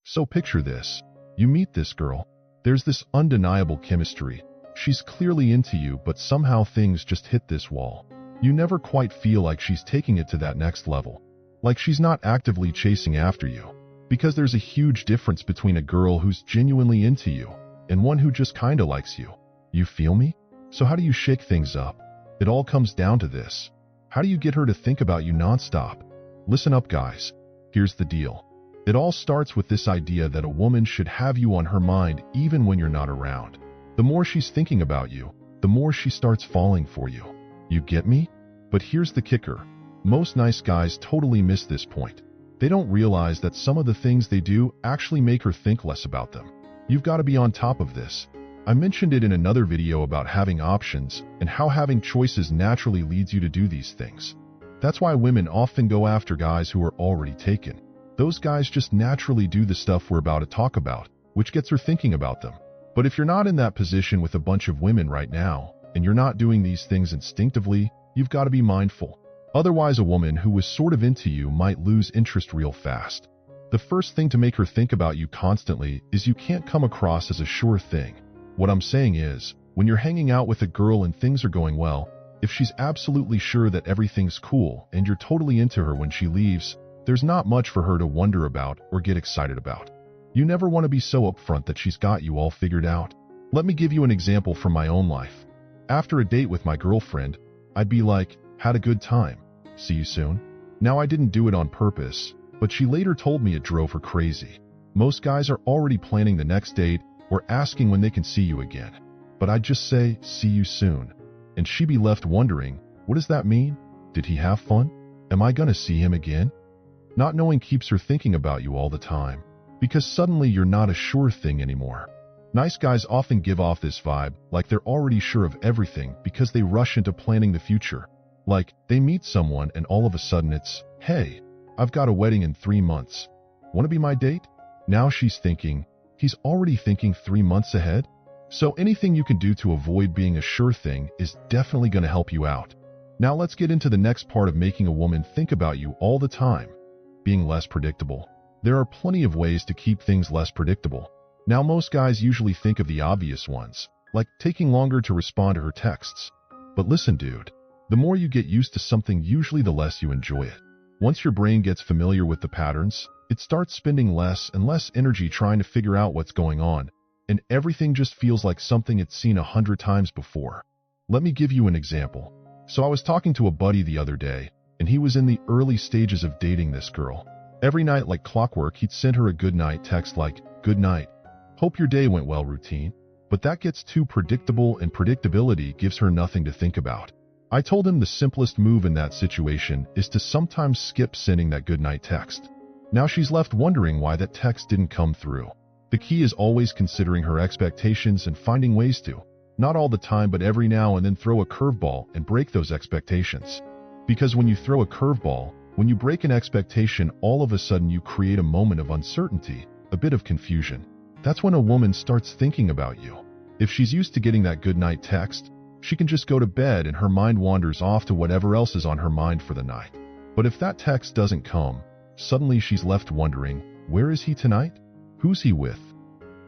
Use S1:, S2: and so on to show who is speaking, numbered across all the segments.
S1: So picture this. You meet this girl. There's this undeniable chemistry. She's clearly into you, but somehow things just hit this wall. You never quite feel like she's taking it to that next level. Like she's not actively chasing after you. Because there's a huge difference between a girl who's genuinely into you and one who just kinda likes you. You feel me? So how do you shake things up? It all comes down to this. How do you get her to think about you nonstop? Listen up, guys. Here's the deal. It all starts with this idea that a woman should have you on her mind even when you're not around. The more she's thinking about you, the more she starts falling for you. You get me? But here's the kicker. Most nice guys totally miss this point. They don't realize that some of the things they do actually make her think less about them. You've got to be on top of this. I mentioned it in another video about having options and how having choices naturally leads you to do these things. That's why women often go after guys who are already taken. Those guys just naturally do the stuff we're about to talk about, which gets her thinking about them. But if you're not in that position with a bunch of women right now, and you're not doing these things instinctively, you've got to be mindful. Otherwise, a woman who was sort of into you might lose interest real fast. The first thing to make her think about you constantly is you can't come across as a sure thing. What I'm saying is, when you're hanging out with a girl and things are going well, if she's absolutely sure that everything's cool and you're totally into her when she leaves, there's not much for her to wonder about or get excited about. You never want to be so upfront that she's got you all figured out. Let me give you an example from my own life. After a date with my girlfriend, I'd be like, had a good time. See you soon. Now I didn't do it on purpose, but she later told me it drove her crazy. Most guys are already planning the next date or asking when they can see you again. But I'd just say, see you soon. And she'd be left wondering, what does that mean? Did he have fun? Am I gonna see him again? Not knowing keeps her thinking about you all the time, because suddenly you're not a sure thing anymore. Nice guys often give off this vibe like they're already sure of everything because they rush into planning the future. Like, they meet someone and all of a sudden it's, hey, I've got a wedding in 3 months. Wanna be my date? Now she's thinking, he's already thinking 3 months ahead? So anything you can do to avoid being a sure thing is definitely gonna help you out. Now let's get into the next part of making a woman think about you all the time. Being less predictable. There are plenty of ways to keep things less predictable. Now most guys usually think of the obvious ones, like taking longer to respond to her texts. But listen, dude, the more you get used to something, usually the less you enjoy it. Once your brain gets familiar with the patterns, it starts spending less and less energy trying to figure out what's going on, and everything just feels like something it's seen 100 times before. Let me give you an example. So I was talking to a buddy the other day, and he was in the early stages of dating this girl. Every night, like clockwork, he'd send her a good night text like, good night. Hope your day went well routine. But that gets too predictable, and predictability gives her nothing to think about. I told him the simplest move in that situation is to sometimes skip sending that good night text. Now she's left wondering why that text didn't come through. The key is always considering her expectations and finding ways to, not all the time but every now and then, throw a curveball and break those expectations. Because when you throw a curveball, when you break an expectation, all of a sudden you create a moment of uncertainty, a bit of confusion. That's when a woman starts thinking about you. If she's used to getting that good night text, she can just go to bed and her mind wanders off to whatever else is on her mind for the night. But if that text doesn't come, suddenly she's left wondering, where is he tonight? Who's he with?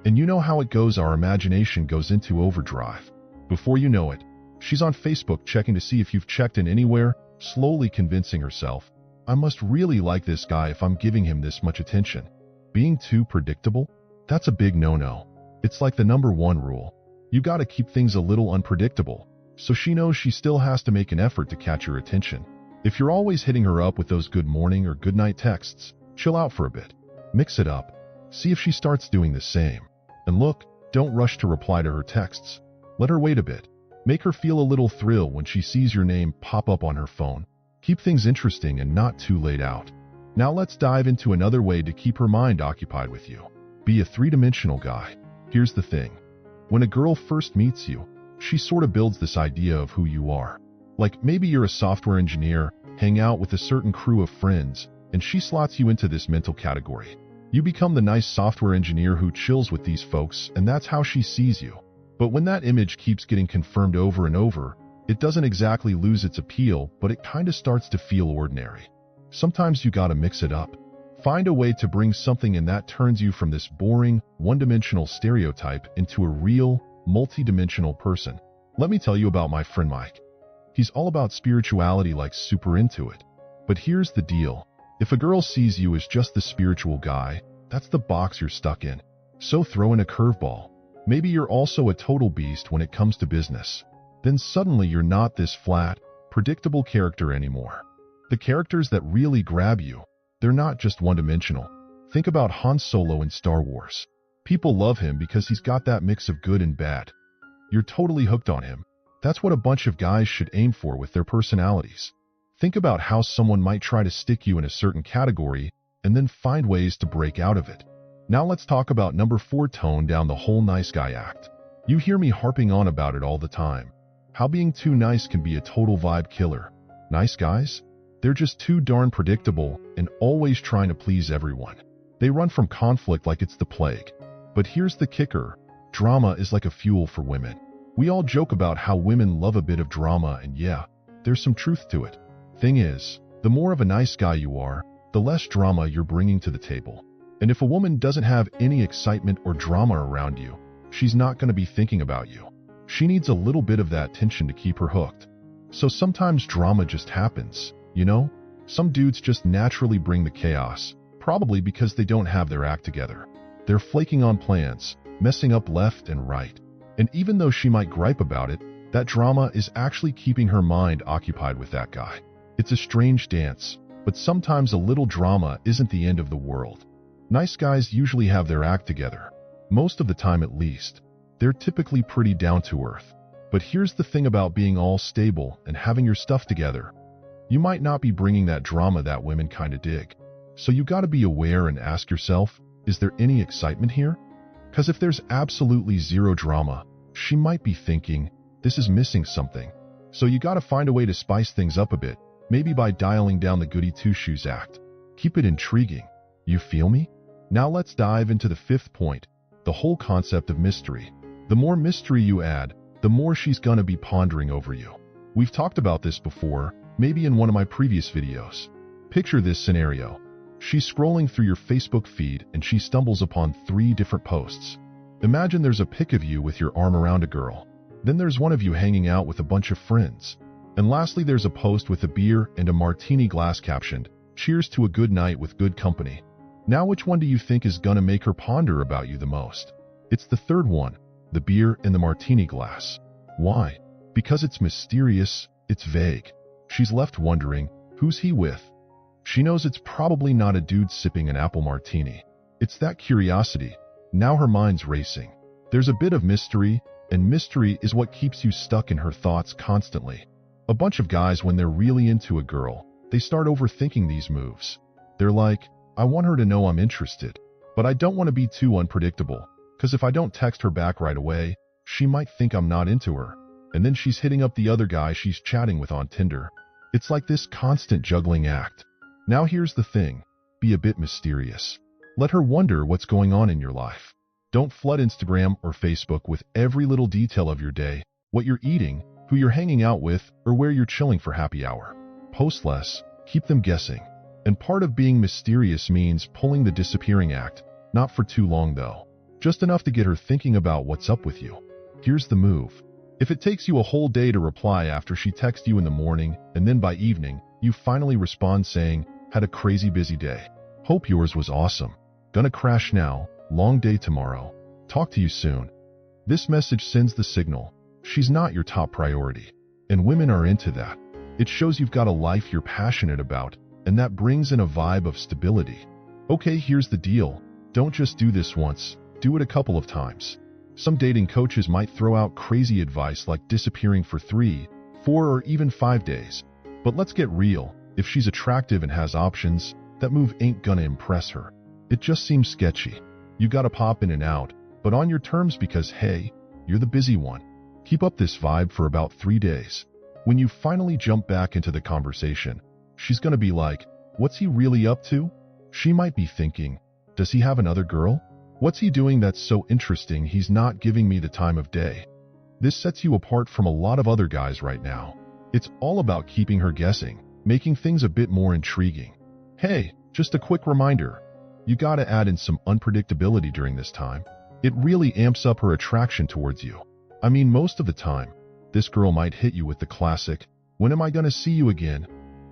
S1: And you know how it goes, our imagination goes into overdrive. Before you know it, she's on Facebook checking to see if you've checked in anywhere, slowly convincing herself, I must really like this guy if I'm giving him this much attention. Being too predictable? That's a big no-no. It's like the #1 rule. You gotta keep things a little unpredictable, so she knows she still has to make an effort to catch your attention. If you're always hitting her up with those good morning or good night texts, chill out for a bit. Mix it up. See if she starts doing the same. And look, don't rush to reply to her texts. Let her wait a bit. Make her feel a little thrill when she sees your name pop up on her phone. Keep things interesting and not too laid out. Now let's dive into another way to keep her mind occupied with you. Be a three-dimensional guy. Here's the thing. When a girl first meets you, she sort of builds this idea of who you are. Like maybe you're a software engineer, hang out with a certain crew of friends, and she slots you into this mental category. You become the nice software engineer who chills with these folks, and that's how she sees you. But when that image keeps getting confirmed over and over, it doesn't exactly lose its appeal, but it kinda starts to feel ordinary. Sometimes you gotta mix it up. Find a way to bring something in that turns you from this boring, one-dimensional stereotype into a real, multi-dimensional person. Let me tell you about my friend Mike. He's all about spirituality, like super into it. But here's the deal. If a girl sees you as just the spiritual guy, that's the box you're stuck in. So throw in a curveball. Maybe you're also a total beast when it comes to business. Then suddenly you're not this flat, predictable character anymore. The characters that really grab you, they're not just one-dimensional. Think about Han Solo in Star Wars. People love him because he's got that mix of good and bad. You're totally hooked on him. That's what a bunch of guys should aim for with their personalities. Think about how someone might try to stick you in a certain category and then find ways to break out of it. Now let's talk about number 4, tone down the whole nice guy act. You hear me harping on about it all the time. How being too nice can be a total vibe killer. Nice guys? They're just too darn predictable and always trying to please everyone. They run from conflict like it's the plague. But here's the kicker. Drama is like a fuel for women. We all joke about how women love a bit of drama, and yeah, there's some truth to it. Thing is, the more of a nice guy you are, the less drama you're bringing to the table. And if a woman doesn't have any excitement or drama around you, she's not going to be thinking about you. She needs a little bit of that tension to keep her hooked. So sometimes drama just happens, you know? Some dudes just naturally bring the chaos, probably because they don't have their act together. They're flaking on plans, messing up left and right. And even though she might gripe about it, that drama is actually keeping her mind occupied with that guy. It's a strange dance, but sometimes a little drama isn't the end of the world. Nice guys usually have their act together. Most of the time at least. They're typically pretty down to earth. But here's the thing about being all stable and having your stuff together. You might not be bringing that drama that women kinda dig. So you gotta be aware and ask yourself, is there any excitement here? Because if there's absolutely zero drama, she might be thinking, this is missing something. So you gotta find a way to spice things up a bit, maybe by dialing down the goody two-shoes act. Keep it intriguing. You feel me? Now let's dive into the 5th point, the whole concept of mystery. The more mystery you add, the more she's gonna be pondering over you. We've talked about this before, maybe in one of my previous videos. Picture this scenario. She's scrolling through your Facebook feed and she stumbles upon 3 different posts. Imagine there's a pic of you with your arm around a girl. Then there's one of you hanging out with a bunch of friends. And lastly, there's a post with a beer and a martini glass captioned, "Cheers to a good night with good company." Now which one do you think is gonna make her ponder about you the most? It's the third one, the beer and the martini glass. Why? Because it's mysterious, it's vague. She's left wondering, who's he with? She knows it's probably not a dude sipping an apple martini. It's that curiosity. Now her mind's racing. There's a bit of mystery, and mystery is what keeps you stuck in her thoughts constantly. A bunch of guys, when they're really into a girl, they start overthinking these moves. They're like, I want her to know I'm interested, but I don't want to be too unpredictable, because if I don't text her back right away, she might think I'm not into her, and then she's hitting up the other guy she's chatting with on Tinder. It's like this constant juggling act. Now here's the thing, be a bit mysterious. Let her wonder what's going on in your life. Don't flood Instagram or Facebook with every little detail of your day, what you're eating, who you're hanging out with, or where you're chilling for happy hour. Post less, keep them guessing. And part of being mysterious means pulling the disappearing act, not for too long though. Just enough to get her thinking about what's up with you. Here's the move. If it takes you a whole day to reply after she texts you in the morning, and then by evening, you finally respond saying, had a crazy busy day. Hope yours was awesome. Gonna crash now, long day tomorrow. Talk to you soon. This message sends the signal. She's not your top priority. And women are into that. It shows you've got a life you're passionate about, and that brings in a vibe of stability. Okay, here's the deal. Don't just do this once, do it a couple of times. Some dating coaches might throw out crazy advice like disappearing for 3, 4, or even 5 days. But let's get real. If she's attractive and has options, that move ain't gonna impress her. It just seems sketchy. You gotta pop in and out, but on your terms because, hey, you're the busy one. Keep up this vibe for about 3 days. When you finally jump back into the conversation, she's gonna be like, what's he really up to? She might be thinking, does he have another girl? What's he doing that's so interesting he's not giving me the time of day? This sets you apart from a lot of other guys right now. It's all about keeping her guessing, making things a bit more intriguing. Hey, just a quick reminder, You gotta add in some unpredictability during this time. It really amps up her attraction towards you. I mean, most of the time, this girl might hit you with the classic, "When am I gonna see you again?"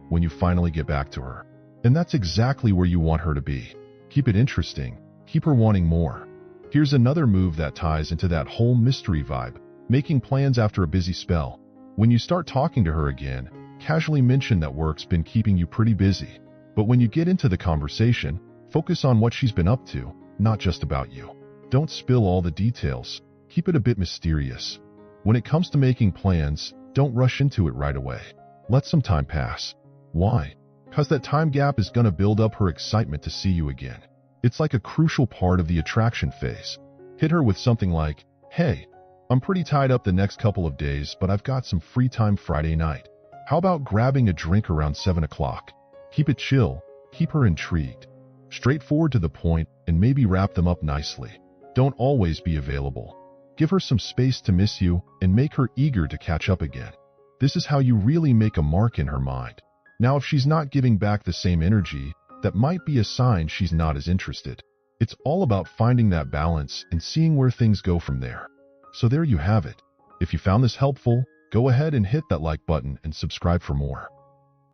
S1: when you finally get back to her. And that's exactly where you want her to be. Keep it interesting. Keep her wanting more. Here's another move that ties into that whole mystery vibe, making plans after a busy spell. When you start talking to her again, casually mention that work's been keeping you pretty busy. But when you get into the conversation, focus on what she's been up to, not just about you. Don't spill all the details. Keep it a bit mysterious. When it comes to making plans, don't rush into it right away. Let some time pass. Why? Because that time gap is gonna build up her excitement to see you again. It's like a crucial part of the attraction phase. Hit her with something like, "Hey, I'm pretty tied up the next couple of days, but I've got some free time Friday night. How about grabbing a drink around 7 o'clock? Keep it chill, keep her intrigued. Straightforward to the point, and maybe wrap them up nicely. Don't always be available. Give her some space to miss you and make her eager to catch up again. This is how you really make a mark in her mind. Now, if she's not giving back the same energy, that might be a sign she's not as interested. It's all about finding that balance and seeing where things go from there. So there you have it. If you found this helpful, go ahead and hit that like button and subscribe for more.